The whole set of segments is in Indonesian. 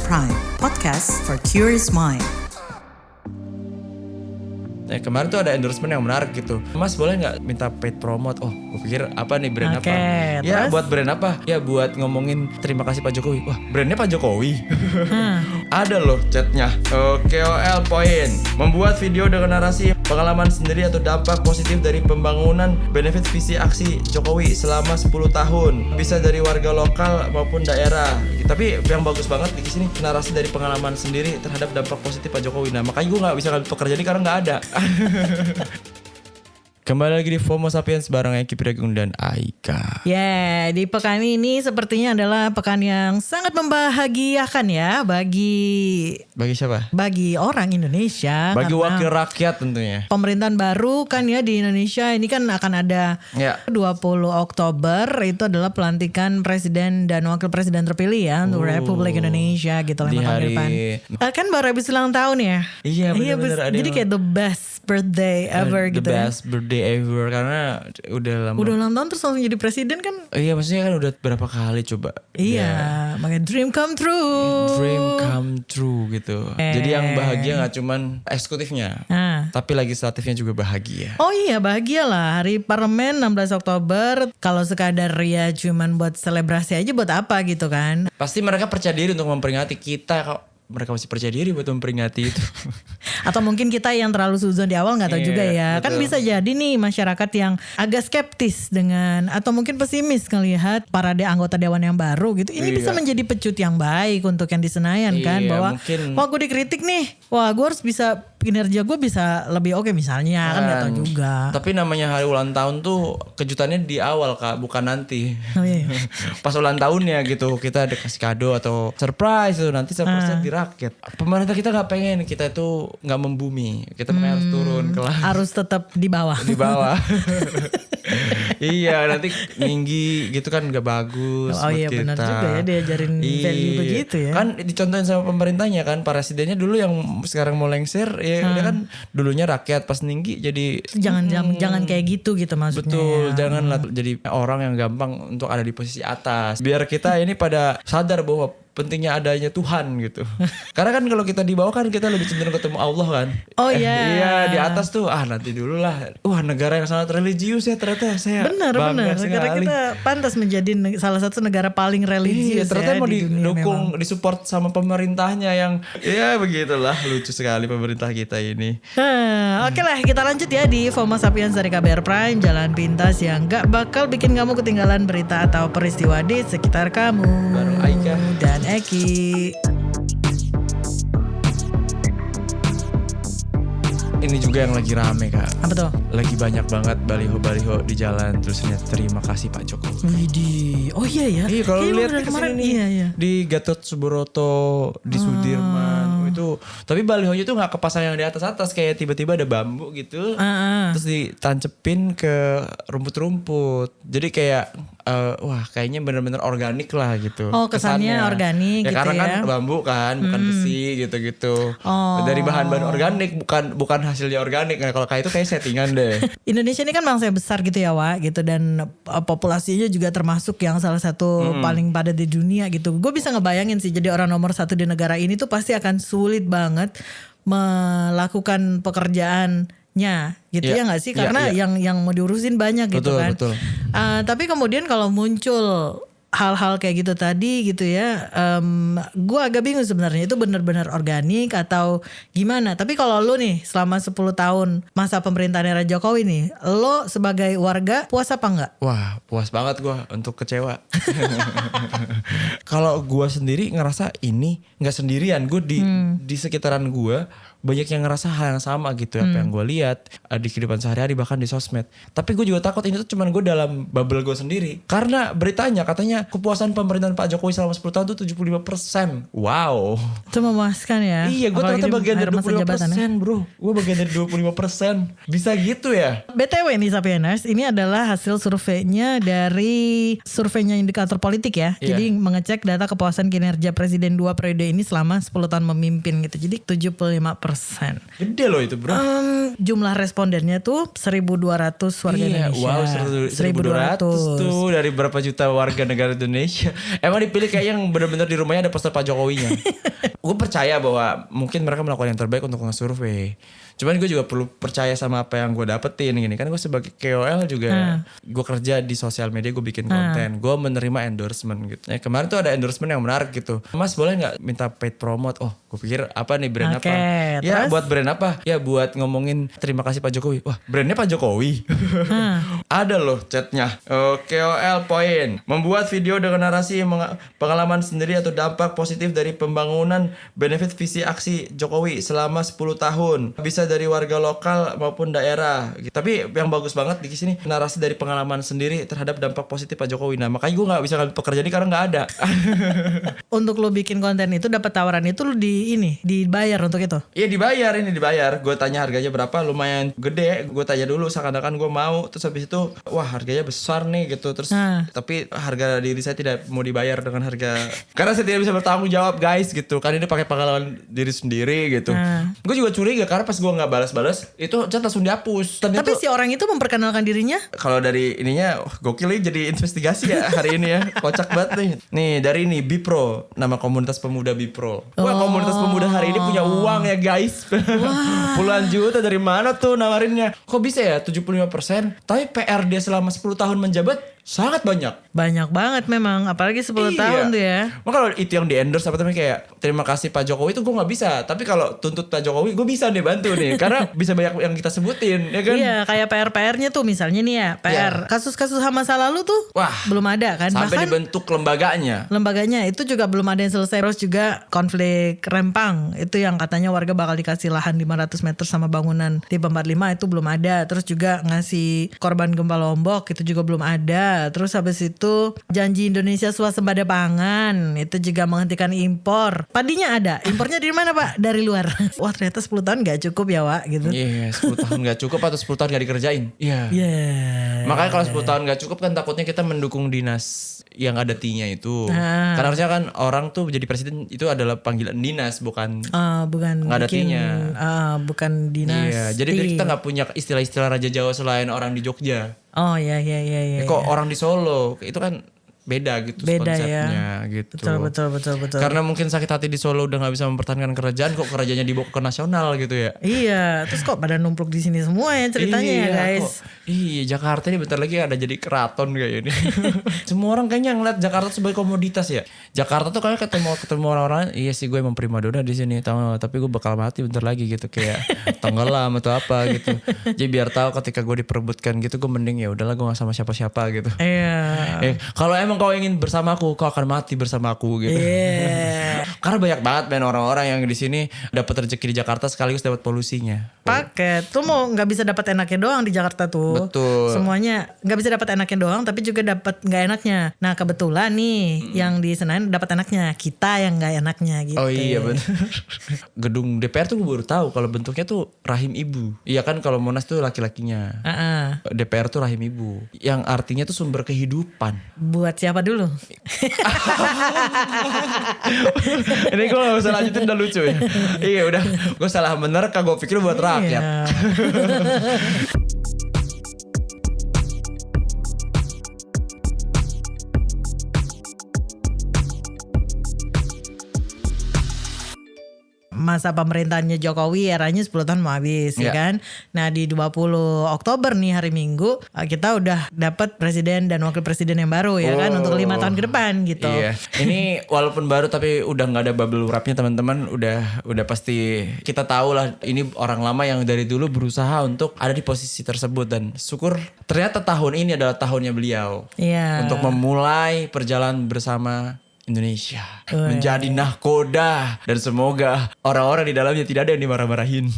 Prime, podcast for curious mind. Kemarin tuh ada endorsement yang menarik gitu. Mas boleh nggak minta paid promote? Oh, gue pikir apa nih brand apa? Ya terus? buat brand apa? Ya buat ngomongin terima kasih Pak Jokowi. Wah, brandnya Pak Jokowi. Ada loh chatnya. KOL point. Membuat video dengan narasi pengalaman sendiri atau dampak positif dari pembangunan benefit visi aksi Jokowi selama 10 tahun. Bisa dari warga lokal maupun daerah. Tapi yang bagus banget di sini narasi dari pengalaman sendiri terhadap dampak positif Pak Jokowi. Nah makanya gue nggak bisa ngambil pekerjaan ini karena nggak ada. Kembali lagi di FOMO Sapiens bareng Eki Pragung dan Aika. Ya, di pekan ini sepertinya adalah pekan yang sangat membahagiakan ya bagi siapa? Bagi orang Indonesia. Bagi karena wakil rakyat tentunya. Pemerintahan baru kan ya di Indonesia ini kan akan ada 20 Oktober itu adalah pelantikan presiden dan wakil presiden terpilih ya untuk Republik Indonesia gitu lah Di hari kan baru habis ulang tahun ya. Iya benar-benar. Jadi kayak the best birthday ever gitu the ya. best birthday ever karena udah lama. Udah ulang tahun terus langsung jadi presiden kan. Iya maksudnya kan udah berapa kali coba. Iya, makanya dream come true. Dream come true gitu. Jadi yang bahagia gak cuman eksekutifnya, tapi legislatifnya juga bahagia. Oh iya bahagia lah, hari parlemen 16 Oktober. Kalau sekadar ya cuman buat selebrasi aja buat apa gitu kan. Pasti mereka percaya diri untuk memperingati kita kok. Mereka masih percaya diri buat memperingati itu. Atau mungkin kita yang terlalu suzon di awal gak tahu juga ya. Betul. Kan bisa jadi nih masyarakat yang agak skeptis dengan atau mungkin pesimis ngelihat para anggota dewan yang baru gitu. Ini bisa menjadi pecut yang baik untuk yang di Senayan kan. Bahwa wah gue dikritik nih. Wah gue harus bisa kinerja gue bisa lebih oke misalnya kan gak tahu juga. Tapi namanya hari ulang tahun tuh kejutannya di awal Kak, bukan nanti. Oh, iya. Pas ulang tahunnya gitu kita ada kasih kado atau surprise tuh nanti surprise di rakyat. Pemerintah kita nggak pengen kita itu nggak membumi, kita makanya harus turun kelas. Harus tetap di bawah. Di bawah. Iya nanti tinggi gitu kan nggak bagus. Oh iya kita. benar juga ya diajarin value begitu ya. Kan dicontohin sama pemerintahnya kan, presidennya dulu yang sekarang mau lengser ya dia kan dulunya rakyat pas tinggi jadi. Jangan kayak gitu maksudnya. Betul, ya. janganlah jadi orang yang gampang untuk ada di posisi atas. Biar kita ini pada sadar bahwa pentingnya adanya Tuhan gitu. Karena kan kalau kita di bawah kan kita lebih cenderung ketemu Allah kan. Oh iya. Iya di atas tuh nanti dulu lah. Wah negara yang sangat religius ya ternyata saya. Benar. Negara kita pantas menjadi salah satu negara paling religius. Ternyata mau di didukung, disupport sama pemerintahnya yang ya begitulah lucu sekali pemerintah kita ini. Oke lah kita lanjut ya di FOMO Sapiens dari KBR Prime, jalan pintas yang gak bakal bikin kamu ketinggalan berita atau peristiwa di sekitar kamu. Bareng Aika dan Eki. Ini juga yang lagi rame Kak. Apa tuh? Lagi banyak banget baliho-baliho di jalan tulisannya terima kasih Pak Jokowi. Widih. Oh iya ya. Iya kalau lihat kemarin iya. Di Gatot Subroto, di Sudirman itu. Tapi balihonya tuh nggak kepasang yang di atas kayak tiba-tiba ada bambu gitu. Terus ditancepin ke rumput-rumput. Jadi kayak wah kayaknya benar-benar organik lah gitu. Oh kesannya organik ya, gitu karena ya. kan bambu kan bukan besi gitu-gitu. Dari bahan-bahan organik bukan hasilnya organik. Nah kalau kayak itu kayak settingan deh. Indonesia ini kan bangsa yang besar gitu ya Wak gitu. Dan populasinya juga termasuk yang salah satu paling padat di dunia gitu. Gue bisa ngebayangin sih jadi orang nomor 1 di negara ini tuh pasti akan sulit banget melakukan pekerjaannya gitu ya nggak sih karena yang mau diurusin banyak gitu kan. Betul. Tapi kemudian kalau muncul hal-hal kayak gitu tadi gitu ya, gue agak bingung sebenarnya itu benar-benar organik atau gimana. Tapi kalau lo nih selama 10 tahun masa pemerintahan era Jokowi nih, lo sebagai warga puas apa enggak? Wah puas banget gue untuk kecewa. Kalau gue sendiri ngerasa ini nggak sendirian, gue di sekitaran gue banyak yang ngerasa hal yang sama gitu apa yang gue lihat di kehidupan sehari-hari bahkan di sosmed. Tapi gue juga takut ini tuh cuman gue dalam bubble gue sendiri. Karena beritanya katanya kepuasan pemerintahan Pak Jokowi selama 10 tahun tuh 75%. Wow. Itu memuaskan ya. Iya gue ternyata bagian dari 25% bro. Gue bagian dari 25%. Bisa gitu ya. BTW nih Sapieners, ini adalah hasil surveinya dari surveinya indikator politik ya. Jadi mengecek data kepuasan kinerja Presiden 2 periode ini selama 10 tahun memimpin gitu. Jadi 75% Gede loh itu bro. Jumlah respondennya tuh 1.200 warga Indonesia. Wow, 1.200 tuh dari berapa juta warga negara Indonesia. Emang dipilih kayak yang benar-benar di rumahnya ada poster Pak Jokowinya. Gue percaya bahwa mungkin mereka melakukan yang terbaik untuk nge-survey. Cuman gue juga perlu percaya sama apa yang gue dapetin gini. Kan gue sebagai KOL juga gue kerja di sosial media, gue bikin konten, gue menerima endorsement gitu. Kemarin tuh ada endorsement yang menarik gitu. Mas boleh nggak minta paid promote? Oh gue pikir apa nih brand apa? Ya terus? Buat brand apa? Ya buat ngomongin terima kasih Pak Jokowi. Wah brandnya Pak Jokowi. Ada loh chatnya. KOL poin. Membuat video dengan narasi pengalaman sendiri atau dampak positif dari pembangunan benefit visi aksi Jokowi selama 10 tahun. Bisa dari warga lokal maupun daerah. Tapi yang bagus banget di sini narasi dari pengalaman sendiri terhadap dampak positif Pak Jokowi. Nah makanya gue nggak bisa ngambil pekerjaan ini karena nggak ada. Untuk lo bikin konten itu dapat tawaran itu lo dibayar untuk itu? Iya dibayar. Gue tanya harganya berapa, lumayan gede. Gue tanya dulu seakan-akan gue mau. Terus habis itu wah harganya besar nih gitu. Terus tapi harga diri saya tidak mau dibayar dengan harga karena saya tidak bisa bertanggung jawab guys gitu. Kan ini pakai pengalaman diri sendiri gitu. Gue juga curiga karena pas gue nggak balas-balas itu chat langsung dihapus. Tapi si orang itu memperkenalkan dirinya? Kalau dari ininya gokil ini jadi investigasi ya hari ini ya. Kocak banget nih. Nih dari ini Bipro, nama komunitas pemuda Bipro. Wah komunitas pemuda hari ini punya uang ya guys. Puluhan juta dari mana tuh nawarinnya? Kok bisa ya 75%? Tapi PR dia selama 10 tahun menjabat sangat banyak. Banyak banget memang, apalagi 10 tahun tuh ya. Makanya kalau itu yang di endorse apa namanya kayak terima kasih Pak Jokowi itu gue nggak bisa. Tapi kalau tuntut Pak Jokowi gue bisa nih bantu nih karena bisa banyak yang kita sebutin ya kan. Iya kayak PR-nya tuh misalnya nih ya kasus-kasus HAM masa lalu tuh belum ada kan. Sampai bahkan dibentuk lembaganya itu juga belum ada yang selesai. Terus juga konflik Rempang itu yang katanya warga bakal dikasih lahan 500 meter sama bangunan tipe 45 itu belum ada. Terus juga ngasih korban gempa Lombok itu juga belum ada. Terus habis itu janji Indonesia swasembada pangan itu juga menghentikan impor. Padinya ada, impornya dari mana Pak? Dari luar. Wah ternyata 10 tahun gak cukup ya Wak gitu. Iya 10 tahun gak cukup atau 10 tahun gak dikerjain. Iya Makanya kalau 10 tahun gak cukup kan takutnya kita mendukung dinas yang ada T-nya itu. Karena harusnya kan orang tuh jadi presiden itu adalah panggilan dinas bukan nggak ada T-nya. Bukan dinas. Iya, jadi kita nggak punya istilah-istilah Raja Jawa selain orang di Jogja. Oh iya. Kok orang di Solo itu kan beda gitu konsepnya gitu. Betul. Karena mungkin sakit hati di Solo udah nggak bisa mempertahankan kerajaan, kok kerajaannya dibawa ke nasional gitu ya. Iya, terus kok pada numpluk di sini semua ya ceritanya ya guys. Jakarta ini bentar lagi ada jadi keraton kayak ini. Semua orang kayaknya ngeliat Jakarta sebagai komoditas ya. Jakarta tuh kayak ketemu orang-orang, iya sih gue emang primadona di sini, tapi gue bakal mati bentar lagi gitu kayak tenggelam atau apa gitu. Jadi biar tahu ketika gue diperebutkan gitu gue mending ya udahlah gue nggak sama siapa-siapa gitu. Iya. Kalau emang kau ingin bersamaku, kau akan mati bersamaku gitu. Karena banyak banget orang-orang yang di sini dapat rezeki di Jakarta sekaligus dapat polusinya. Paket. Lu mau nggak bisa dapat enaknya doang di Jakarta tuh. Betul. Semuanya nggak bisa dapat enaknya doang, tapi juga dapat nggak enaknya. Nah kebetulan nih yang di Senayan dapat enaknya, kita yang nggak enaknya gitu. Oh iya benar. Gedung DPR tuh gue baru tahu kalau bentuknya tuh rahim ibu. Iya kan kalau Monas tuh laki-lakinya. DPR tuh rahim ibu. Yang artinya tuh sumber kehidupan. Buat siapa dulu? Ini gue gak usah lanjutin udah lucu ya. Iya udah gue salah menerka, gue pikir buat rakyat. Masa pemerintahannya Jokowi eranya 10 tahun mau habis ya kan. Nah di 20 Oktober nih hari Minggu kita udah dapat presiden dan wakil presiden yang baru ya kan untuk 5 tahun ke depan gitu. Iya. Ini walaupun baru tapi udah nggak ada bubble wrapnya teman-teman, udah pasti kita tahu lah ini orang lama yang dari dulu berusaha untuk ada di posisi tersebut dan syukur ternyata tahun ini adalah tahunnya beliau. Iya. Untuk memulai perjalanan bersama Indonesia menjadi nahkoda dan semoga orang-orang di dalamnya tidak ada yang dimarah-marahin.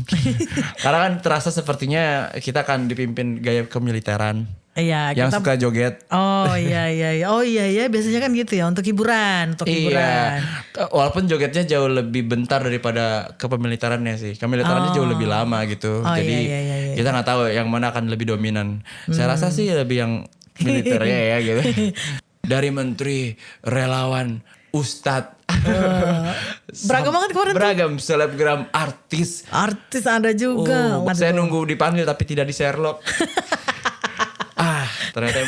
Karena kan terasa sepertinya kita akan dipimpin gaya kemiliteran. Iya, yang suka joget. Oh iya. Oh iya biasanya kan gitu ya untuk hiburan, Iya. Walaupun jogetnya jauh lebih bentar daripada kepemiliterannya sih. Kemiliterannya jauh lebih lama gitu. Jadi kita nggak tahu yang mana akan lebih dominan. Saya rasa sih lebih yang militernya ya gitu. Dari menteri, relawan, ustadz, Beragam banget kemarin tuh. Beragam selebgram, artis. Artis ada juga. Saya nunggu dipanggil tapi tidak di Sherlock. Ternyata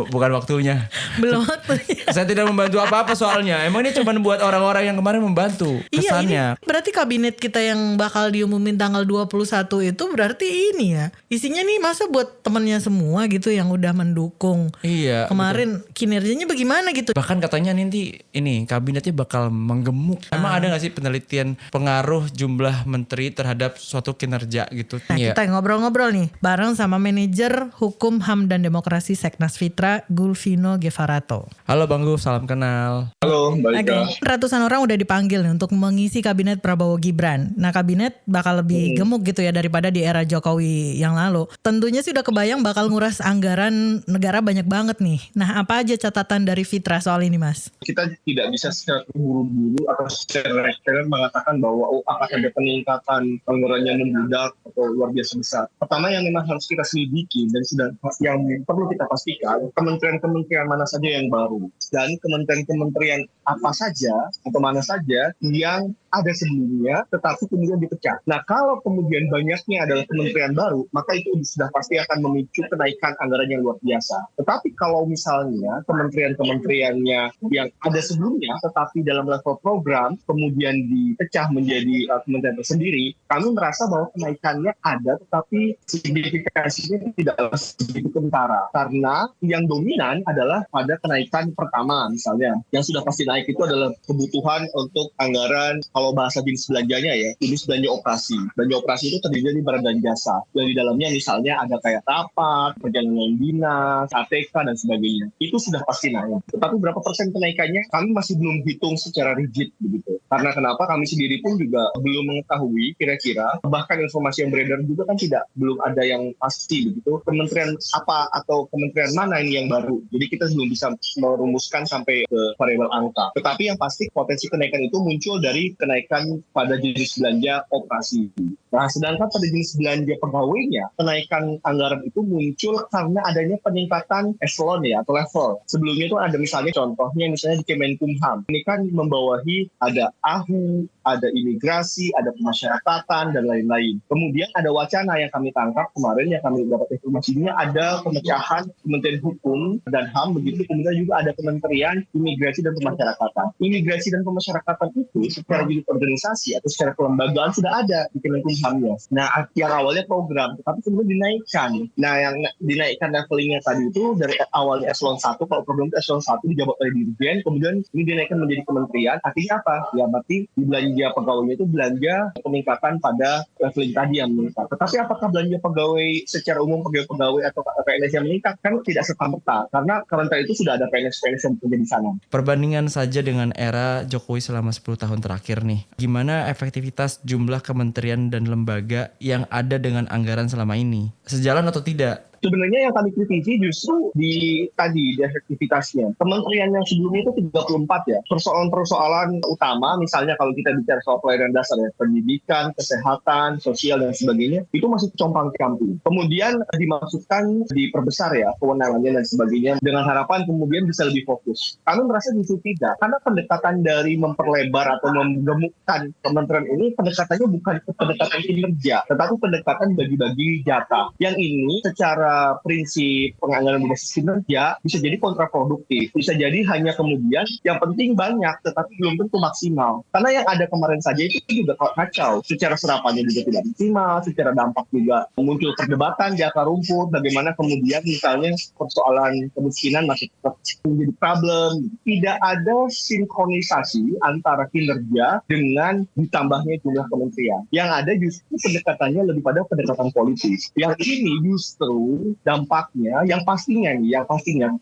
bukan waktunya. Belum waktunya. Saya tidak membantu apa-apa soalnya. Emang ini cuma buat orang-orang yang kemarin membantu. Kesannya. Iya, ini berarti kabinet kita yang bakal diumumin tanggal 21 itu berarti ini ya. Isinya nih masa buat temennya semua gitu yang udah mendukung. Iya. Kemarin kinerjanya bagaimana gitu. Bahkan katanya nanti ini kabinetnya bakal menggemuk. Emang ada gak sih penelitian pengaruh jumlah menteri terhadap suatu kinerja gitu? Nah, kita ngobrol-ngobrol nih bareng sama manajer hukum HAM dan demokrasi Seknas Fitra, Gulvino Gevarato. Halo Bang Guf, salam kenal. Halo, Mbak Ika. Ratusan orang udah dipanggil nih untuk mengisi kabinet Prabowo Gibran. Nah, kabinet bakal lebih gemuk gitu ya daripada di era Jokowi yang lalu. Tentunya sih udah kebayang bakal nguras anggaran negara banyak banget nih. Nah, apa aja catatan dari Fitra soal ini, Mas? Kita tidak bisa secara terburu-buru atau secara rektor mengatakan bahwa akan ada peningkatan anggaran yang membludak atau luar biasa besar. Pertama yang memang harus kita selidiki dan sudah yang perlu kita pastikan kementerian-kementerian mana saja yang baru dan kementerian-kementerian apa saja atau mana saja yang ada sebelumnya tetapi kemudian dipecah. Nah, kalau kemudian banyaknya adalah kementerian baru, maka itu sudah pasti akan memicu kenaikan anggaran yang luar biasa. Tetapi kalau misalnya kementerian-kementeriannya yang ada sebelumnya tetapi dalam level program kemudian dipecah menjadi kementerian tersendiri, kami merasa bahwa kenaikannya ada tetapi signifikansinya tidak segitu kentara. Karena yang dominan adalah pada kenaikan pertama misalnya. Yang sudah pasti naik itu adalah kebutuhan untuk anggaran, kalau bahasa jenis belanjanya ya, jenis belanja operasi. Belanja operasi itu terdiri dari barang dan jasa. Dan di dalamnya misalnya ada kayak rapat, perjalanan dinas, ATK dan sebagainya. Itu sudah pasti naik. Tetapi berapa persen kenaikannya kami masih belum hitung secara rigid begitu. Karena kenapa kami sendiri pun juga belum mengetahui kira-kira, bahkan informasi yang beredar juga kan belum ada yang pasti begitu. Kementerian apa atau kementerian mana ini yang baru. Jadi kita belum bisa merumuskan sampai ke variabel angka. Tetapi yang pasti potensi kenaikan itu muncul dari kenaikan pada jenis belanja operasi. Nah, sedangkan pada jenis belanja pegawainya, kenaikan anggaran itu muncul karena adanya peningkatan eselon ya atau level. Sebelumnya itu ada misalnya contohnya misalnya di Kemenkumham. Ini kan membawahi ada AHU, ada imigrasi, ada pemasyarakatan dan lain-lain. Kemudian ada wacana yang kami tangkap kemarin yang kami dapat informasinya ada pemecahan Kementerian Hukum dan HAM begitu, kemudian juga ada Kementerian Imigrasi dan Pemasyarakatan. Imigrasi dan pemasyarakatan itu secara unit organisasi atau secara kelembagaan sudah ada di Kemenkumhamnya. Nah, yang awalnya program, tapi kemudian dinaikkan. Nah, yang dinaikkan levelingnya tadi itu dari awalnya eselon 1, kalau program itu eselon 1 dijabat oleh dirjen, kemudian ini dinaikkan menjadi kementerian. Artinya apa? Ya berarti di belanja pegawainya itu belanja peningkatan pada leveling tadi yang meningkat. Tetapi apakah belanja pegawai secara umum pegawai atau PNS yang meningkat? Kan tidak serta-merta. Karena kementerian itu sudah ada PNS-PNS yang bekerja di sana. Perbandingan saja dengan era Jokowi selama 10 tahun terakhir nih. Gimana efektivitas jumlah kementerian dan lembaga yang ada dengan anggaran selama ini? Sejalan atau tidak? Sebenarnya yang kami kritisi justru di efektivitasnya. Kementerian yang sebelumnya itu 34 ya. Persoalan-persoalan utama misalnya kalau kita bicara soal pelayanan dasar ya, pendidikan, kesehatan, sosial dan sebagainya, itu masih compang-camping. Kemudian dimaksudkan diperbesar ya kewenangannya dan sebagainya dengan harapan kemudian bisa lebih fokus. Kami merasa justru tidak, karena pendekatan dari memperlebar atau menggemukkan kementerian ini pendekatannya bukan pendekatan kinerja, tetapi pendekatan bagi-bagi jatah. Yang ini secara prinsip penganggaran berbasis kinerja bisa jadi kontraproduktif. Bisa jadi hanya kemudian yang penting banyak tetapi belum tentu maksimal. Karena yang ada kemarin saja itu juga kacau. Secara serapannya juga tidak maksimal, secara dampak juga muncul perdebatan di akar rumput, bagaimana kemudian misalnya persoalan kemiskinan masih tetap menjadi problem. Tidak ada sinkronisasi antara kinerja dengan ditambahnya jumlah kementerian. Yang ada justru pendekatannya lebih pada pendekatan politis. Yang ini justru dampaknya yang pastinya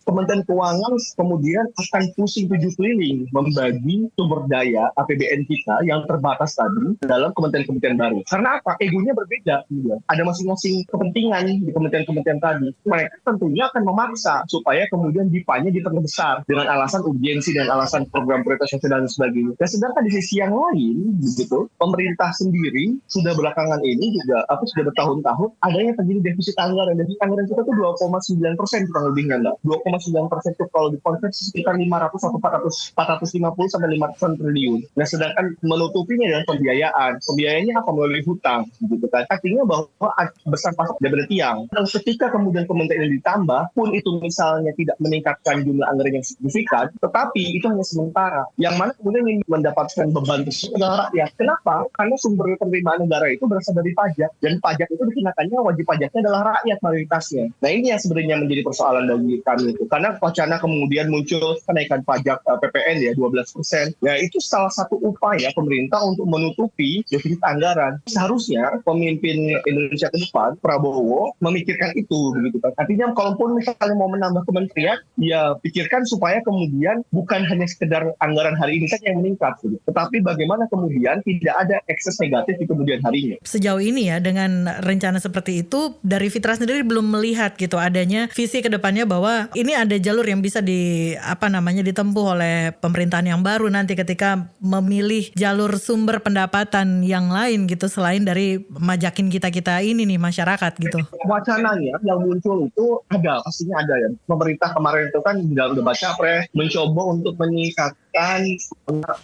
Kementerian Keuangan kemudian akan pusing 7 keliling membagi sumber daya APBN kita yang terbatas tadi dalam kementerian-kementerian baru. Karena apa? Egonya berbeda. Ada masing-masing kepentingan di kementerian-kementerian tadi. Mereka tentunya akan memaksa supaya kemudian DIPA-nya diperbesar dengan alasan urgensi dan alasan program prioritas dan sebagainya. Dan sedangkan di sisi yang lain, begitu, pemerintah sendiri sudah belakangan ini juga sudah bertahun-tahun adanya terjadi defisit anggaran. Defisit anggaran kita tuh 2,9% kurang lebihnya Mbak. 2,9% itu kalau dikonversi sekitar 500 atau 450 sampai 500 triliun. Nah sedangkan menutupinya dengan pembiayaan. Pembiayaannya apa? Melalui hutang gitu kan. Artinya bahwa besar pasar daripada tiang. Dan ketika kemudian kementerian ini ditambah, pun itu misalnya tidak meningkatkan jumlah anggaran yang signifikan, tetapi itu hanya sementara. Yang mana kemudian yang mendapatkan beban tersebut adalah rakyat. Kenapa? Karena sumber penerimaan negara itu berasal dari pajak. Dan pajak itu dikenakannya wajib pajaknya adalah rakyat mayoritasnya. Nah ini yang sebenarnya menjadi persoalan bagi kami itu. Karena wacana kemudian muncul kenaikan pajak PPN ya 12%. Ya itu salah satu upaya pemerintah untuk menutupi defisit anggaran. Seharusnya pemimpin Indonesia ke depan, Prabowo, memikirkan itu begitu kan. Artinya kalaupun misalnya mau menambah kementerian, ya pikirkan supaya kemudian bukan hanya sekedar anggaran hari ini saja yang meningkat gitu. Tetapi bagaimana kemudian tidak ada ekses negatif di kemudian harinya. Sejauh ini ya dengan rencana seperti itu dari Fitra sendiri belum melihat gitu adanya visi ke depannya bahwa ini ada jalur yang bisa ditempuh oleh pemerintahan yang baru nanti ketika memilih jalur sumber pendapatan yang lain gitu selain dari majakin kita ini nih masyarakat gitu. Wacananya yang muncul itu ada, pastinya ada ya. Pemerintah kemarin itu kan di dalam debat capres mencoba untuk meningkatkan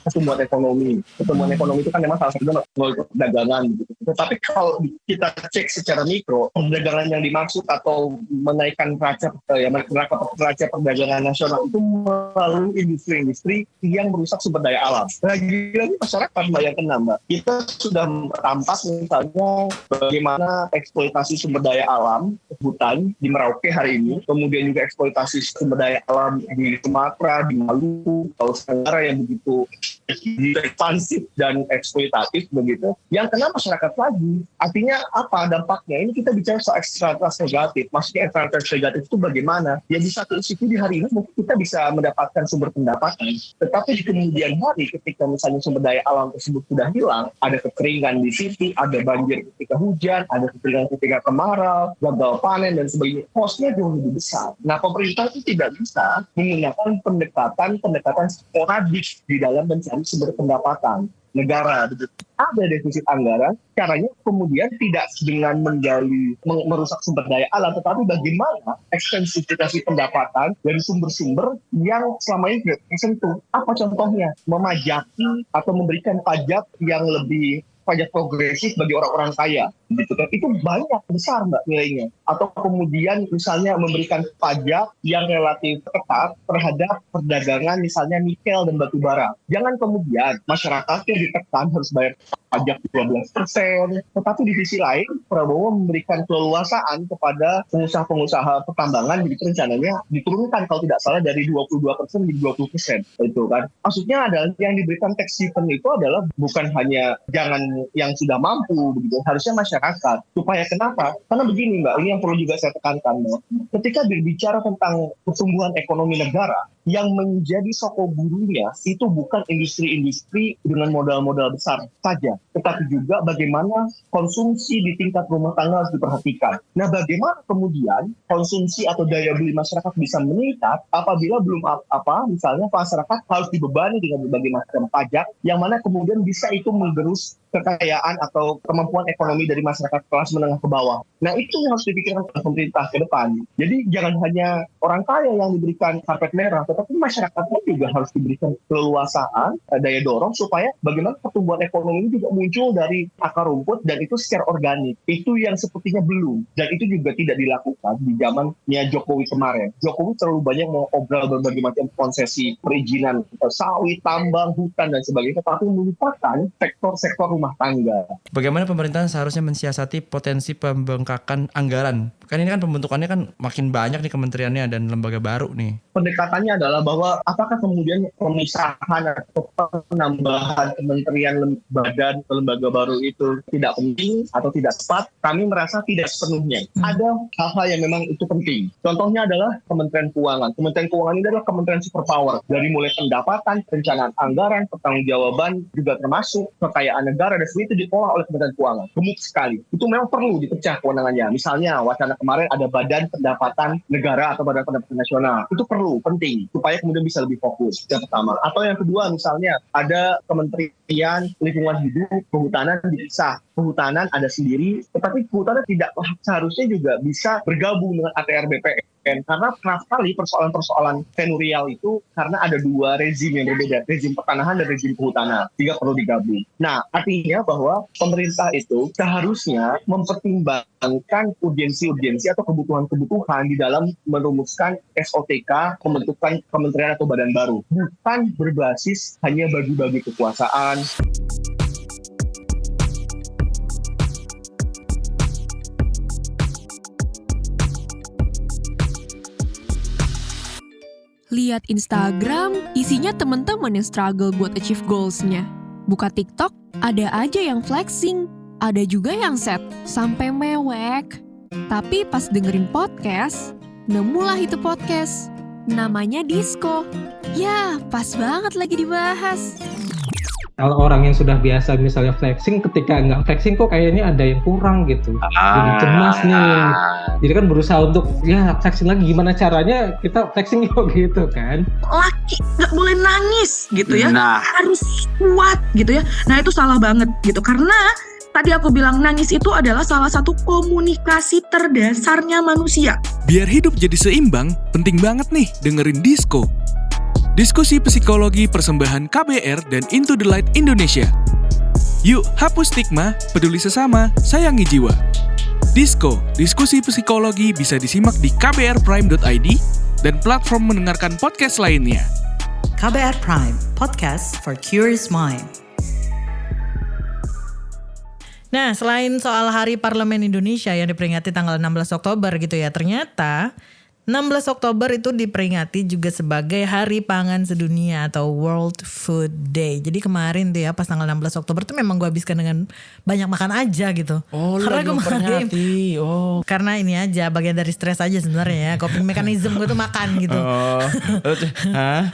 pertumbuhan ekonomi. Pertumbuhan ekonomi itu kan memang salah satunya melalui perdagangan gitu. Tetapi kalau kita cek secara mikro, perdagangan yang dimaksud atau menaikkan neraca perdagangan nasional itu melalui industri-industri yang merusak sumber daya alam. Lagi-lagi masyarakat bayangkan Mbak, kita sudah tampak misalnya bagaimana eksploitasi sumber daya alam hutan di Merauke hari ini, kemudian juga eksploitasi sumber daya alam di Sumatera, di Maluku, Sulawesi Tenggara yang begitu ekspansif dan eksploitatif begitu, yang kena masyarakat lagi. Artinya apa dampaknya? Ini kita bicara soal eksternalitas negatif. Maksudnya eksternalitas negatif itu bagaimana? Ya di satu sisi di hari ini mungkin kita bisa mendapatkan sumber pendapatan, tetapi di kemudian hari ketika misalnya sumber daya alam tersebut sudah hilang, ada kekeringan di situ, ada banjir ketika hujan, ada kekeringan ketika kemarau, gagal panen dan sebagainya. Kosnya jauh lebih besar. Nah pemerintah itu tidak bisa menggunakan pendekatan sporadik di dalam mencari sumber pendapatan negara. Ada defisit anggaran, caranya kemudian tidak dengan menggali, merusak sumber daya alam, tetapi bagaimana ekstensifikasi pendapatan dari sumber-sumber yang selama ini tidak tersentuh. Apa contohnya? Memajaki atau memberikan pajak yang lebih pajak progresif bagi orang-orang kaya. Gitu kan. Itu banyak besar Mbak nilainya. Atau kemudian misalnya memberikan pajak yang relatif ketat terhadap perdagangan misalnya nikel dan batu bara. Jangan kemudian masyarakatnya ditekan harus bayar pajak 12%. Tetapi di sisi lain Prabowo memberikan keleluasaan kepada pengusaha-pengusaha pertambangan, jadi rencananya diturunkan kalau tidak salah dari 22% menjadi 20%. Itu kan. Maksudnya adalah yang diberikan tax haven itu adalah bukan hanya jangan yang sudah mampu begitu, harusnya masyarakat. Supaya kenapa? Karena begini Mbak, ini yang perlu juga saya tekankan Mbak. Ketika berbicara tentang pertumbuhan ekonomi negara, yang menjadi soko burunya itu bukan industri-industri dengan modal-modal besar saja, tetapi juga bagaimana konsumsi di tingkat rumah tangga harus diperhatikan. Nah, bagaimana kemudian konsumsi atau daya beli masyarakat bisa meningkat apabila belum misalnya masyarakat harus dibebani dengan berbagai macam pajak, yang mana kemudian bisa itu menggerus kekayaan atau kemampuan ekonomi dari masyarakat kelas menengah ke bawah. Nah, itu yang harus dipikirkan oleh pemerintah ke depan. Jadi jangan hanya orang kaya yang diberikan karpet merah, tetapi masyarakatnya juga harus diberikan keleluasaan, daya dorong supaya bagaimana pertumbuhan ekonomi ini juga muncul dari akar rumput dan itu secara organik. Itu yang sepertinya belum, dan itu juga tidak dilakukan di zamannya Jokowi kemarin. Jokowi terlalu banyak mengobrol berbagai macam konsesi perizinan sawit, tambang, hutan dan sebagainya, tetapi melupakan sektor-sektor rumah tangga. Bagaimana pemerintahan seharusnya mensiasati potensi pembengkakan anggaran? Kan ini kan pembentukannya kan makin banyak nih kementeriannya dan lembaga baru nih. Pendekatannya adalah bahwa apakah kemudian pemisahan atau penambahan kementerian, badan, lembaga baru itu tidak penting atau tidak tepat? Kami merasa tidak sepenuhnya. Ada hal-hal yang memang itu penting. Contohnya adalah Kementerian Keuangan. Kementerian Keuangan ini adalah kementerian superpower. Dari mulai pendapatan, perencanaan anggaran, pertanggungjawaban, juga termasuk kekayaan negara dan sebagainya itu diolah oleh Kementerian Keuangan. Gemuk sekali. Itu memang perlu dipecah kewenangannya. Misalnya wacana kemarin ada Badan Pendapatan Negara atau Badan Pendapatan Nasional. Itu perlu, penting, supaya kemudian bisa lebih fokus. Yang pertama. Atau yang kedua misalnya ada Kementerian Lingkungan Hidup, Kehutanan dipisah. Kehutanan ada sendiri, tetapi kehutanan tidak seharusnya juga bisa bergabung dengan ATR BPN. Karena kerap kali persoalan-persoalan tenurial itu karena ada dua rezim yang berbeda, rezim pertanahan dan rezim kehutanan, sehingga perlu digabung. Nah, artinya bahwa pemerintah itu seharusnya mempertimbangkan urgensi-urgensi atau kebutuhan-kebutuhan di dalam merumuskan SOTK, pembentukan kementerian atau badan baru. Bukan berbasis hanya bagi-bagi kekuasaan. Lihat Instagram, isinya teman-teman yang struggle buat achieve goals-nya. Buka TikTok, ada aja yang flexing, ada juga yang sad, sampai mewek. Tapi pas dengerin podcast, nemulah itu podcast. Namanya Disco. Ya, pas banget lagi dibahas. Kalau orang yang sudah biasa misalnya flexing, ketika nggak flexing kok kayaknya ada yang kurang gitu. Jadi cemas nih. Jadi kan berusaha untuk ya flexing lagi, gimana caranya kita flexing yuk gitu kan. Laki nggak boleh nangis gitu ya, harus kuat gitu ya. Nah itu salah banget gitu, karena tadi aku bilang nangis itu adalah salah satu komunikasi terdasarnya manusia. Biar hidup jadi seimbang, penting banget nih dengerin Disco. Diskusi psikologi persembahan KBR dan Into the Light Indonesia. Yuk hapus stigma, peduli sesama, sayangi jiwa. Disco, diskusi psikologi bisa disimak di kbrprime.id dan platform mendengarkan podcast lainnya. KBR Prime, podcast for curious mind. Nah, selain soal Hari Parlemen Indonesia yang diperingati tanggal 16 Oktober gitu ya, ternyata 16 Oktober itu diperingati juga sebagai Hari Pangan Sedunia atau World Food Day. Jadi kemarin tuh ya pas tanggal 16 Oktober tuh memang gue habiskan dengan banyak makan aja gitu. Oh, karena gue memperingati. karena ini aja bagian dari stres aja sebenarnya ya. Coping mechanism gue tuh makan gitu.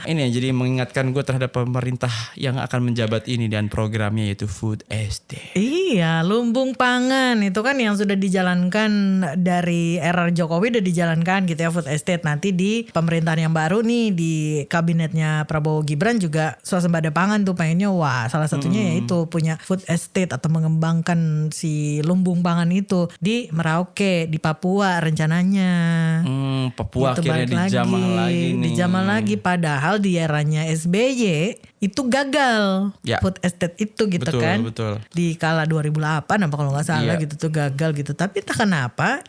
Ini ya, jadi mengingatkan gue terhadap pemerintah yang akan menjabat ini dan programnya yaitu Food Estate. Iya, lumbung pangan itu kan yang sudah dijalankan dari era Jokowi, udah dijalankan gitu ya Food Estate. Nanti di pemerintahan yang baru nih di kabinetnya Prabowo Gibran juga swasembada pangan tuh pengennya salah satunya yaitu punya Food Estate atau mengembangkan si lumbung pangan itu di Merauke, di Papua rencananya. Papua gitu, akhirnya dijamah lagi nih. Dijamah lagi padahal di eranya SBY itu gagal ya. Food Estate itu gitu kan. Betul. Di kala 2008 apa kalau nggak salah gitu tuh gagal gitu. Tapi entah kenapa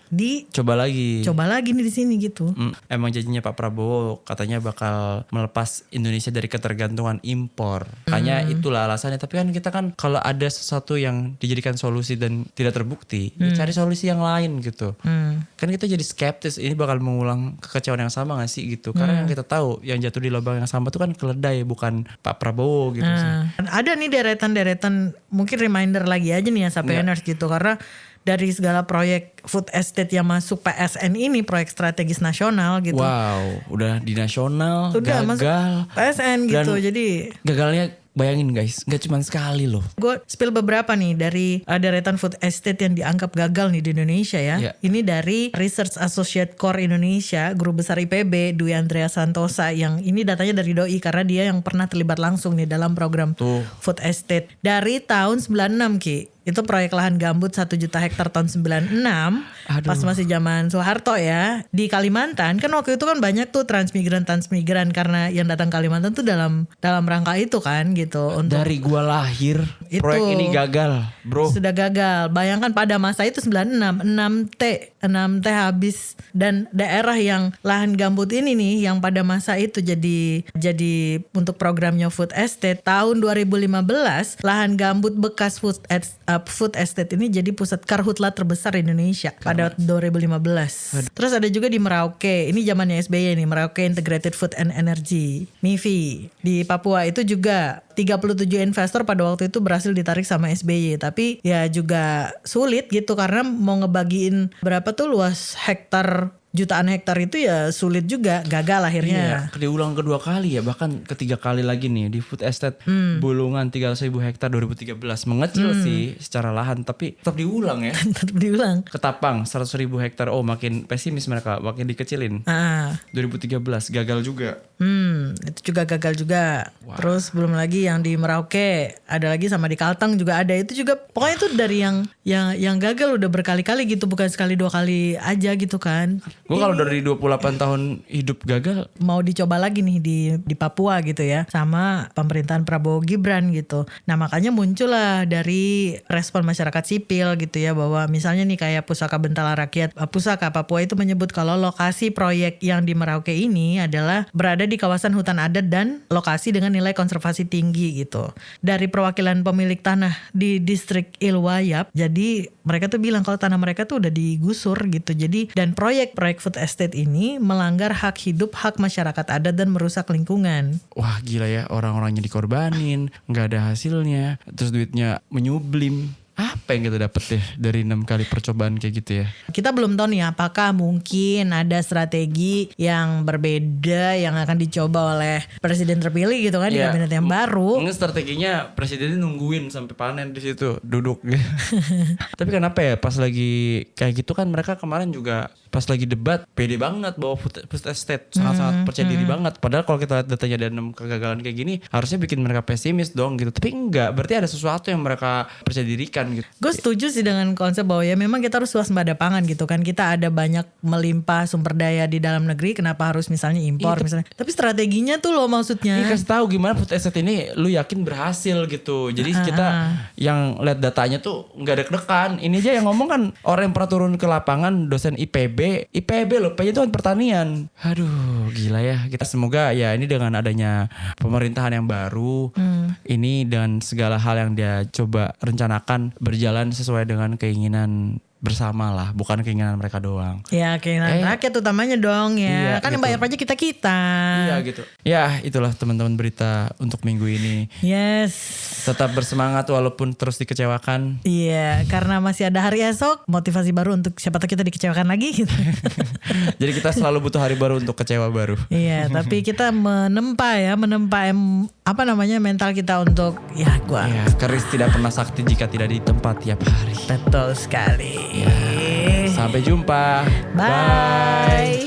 coba lagi nih di sini gitu. Emang janjinya Pak Prabowo katanya bakal melepas Indonesia dari ketergantungan impor. Makanya itulah alasannya. Tapi kan kita kan kalau ada sesuatu yang dijadikan solusi dan tidak terbukti, ya cari solusi yang lain gitu. Kan kita jadi skeptis ini bakal mengulang kekecewaan yang sama gak sih gitu. Karena yang kita tahu yang jatuh di lubang yang sama itu kan keledai bukan Pak Prabowo gitu. Ada nih deretan mungkin reminder lagi aja nih ya Sapieners gitu, karena dari segala proyek Food Estate yang masuk PSN ini, proyek strategis nasional gitu. Wow, udah di nasional, udah gagal. PSN gitu, dan jadi gagalnya bayangin guys, gak cuma sekali loh. Gue spill beberapa nih dari deretan Food Estate yang dianggap gagal nih di Indonesia ya. Ini dari Research Associate Core Indonesia, Guru Besar IPB Dwi Andrea Santosa, yang ini datanya dari DOI karena dia yang pernah terlibat langsung nih dalam program Food Estate. Dari tahun 96 Ki. Itu proyek lahan gambut 1 juta hektar tahun 96. Pas masih zaman Soeharto ya. Di Kalimantan kan waktu itu kan banyak tuh transmigran karena yang datang Kalimantan tuh dalam rangka itu kan gitu. Untuk dari gua lahir itu, proyek ini gagal bro. Sudah gagal. Bayangkan pada masa itu 96 6T habis. Dan daerah yang lahan gambut ini nih yang pada masa itu jadi untuk programnya Food Estate tahun 2015 lahan gambut bekas Food Estate ini jadi pusat karhutla terbesar di Indonesia pada 2015. Terus ada juga di Merauke, ini zamannya SBY nih, Merauke Integrated Food and Energy, MIFI. Di Papua itu juga 37 investor pada waktu itu berhasil ditarik sama SBY, tapi ya juga sulit gitu karena mau ngebagiin berapa tuh luas hektar jutaan hektar itu ya sulit juga, gagal akhirnya. Iya, diulang kedua kali ya, bahkan ketiga kali lagi nih di food estate Bulungan 300.000 hektar 2013. Mengecil sih secara lahan, tapi tetap diulang ya. Tetap diulang. Ketapang 100.000 hektar, makin pesimis mereka, makin dikecilin. 2013 gagal juga. Itu juga gagal juga. Terus belum lagi yang di Merauke, ada lagi sama di Kalteng juga ada. Itu juga pokoknya itu dari yang gagal udah berkali-kali gitu, bukan sekali dua kali aja gitu kan. Gue kalau dari 28 tahun hidup gagal, mau dicoba lagi nih di Papua gitu ya, sama pemerintahan Prabowo Gibran gitu. Nah makanya muncullah dari respon masyarakat sipil gitu ya, bahwa misalnya nih kayak Pusaka Bentala Rakyat Pusaka Papua itu menyebut kalau lokasi proyek yang di Merauke ini adalah berada di kawasan hutan adat dan lokasi dengan nilai konservasi tinggi gitu. Dari perwakilan pemilik tanah di distrik Ilwayap, jadi mereka tuh bilang kalau tanah mereka tuh udah digusur gitu. Jadi dan proyek food estate ini melanggar hak hidup, hak masyarakat adat dan merusak lingkungan. Wah gila ya, orang-orangnya dikorbanin, nggak ada hasilnya, terus duitnya menyublim. Apa yang kita dapet ya dari 6 kali percobaan kayak gitu ya? Kita belum tahu nih apakah mungkin ada strategi yang berbeda yang akan dicoba oleh presiden terpilih gitu kan, di kabinet yang baru. Mungkin strateginya presidennya nungguin sampai panen di situ, duduk gitu. Tapi kenapa ya pas lagi kayak gitu kan, mereka kemarin juga pas lagi debat pede banget bahwa food estate sangat-sangat percaya diri banget. Padahal kalau kita lihat datanya ada 6 kegagalan kayak gini, harusnya bikin mereka pesimis dong gitu. Tapi enggak, berarti ada sesuatu yang mereka percaya dirikan gitu. Gue setuju sih dengan konsep bahwa ya memang kita harus waspada pangan gitu kan. Kita ada banyak melimpah sumber daya di dalam negeri, kenapa harus misalnya impor misalnya. Tapi strateginya tuh loh maksudnya. Ini kasih tahu gimana food estate ini lu yakin berhasil gitu. Jadi kita yang lihat datanya tuh nggak deg-degan. Ini aja yang ngomong kan orang yang pernah turun ke lapangan, dosen IPB loh, P itu kan pertanian. Aduh gila ya. Kita semoga ya ini dengan adanya pemerintahan yang baru, ini dengan segala hal yang dia coba rencanakan berjalan sesuai dengan keinginan bersama lah, bukan keinginan mereka doang. Ya keinginan rakyat utamanya dong ya. Iya, kan gitu. yang bayar pajak kita. Iya gitu. Ya itulah teman-teman berita untuk minggu ini. Yes. Tetap bersemangat walaupun terus dikecewakan. Iya, karena masih ada hari esok, motivasi baru untuk siapa tahu kita dikecewakan lagi gitu. Jadi kita selalu butuh hari baru untuk kecewa baru. Iya, tapi kita menempa mental kita untuk Ya, keris tidak pernah sakti jika tidak ditempa tiap hari. Betul sekali. Ya, sampai jumpa. Bye.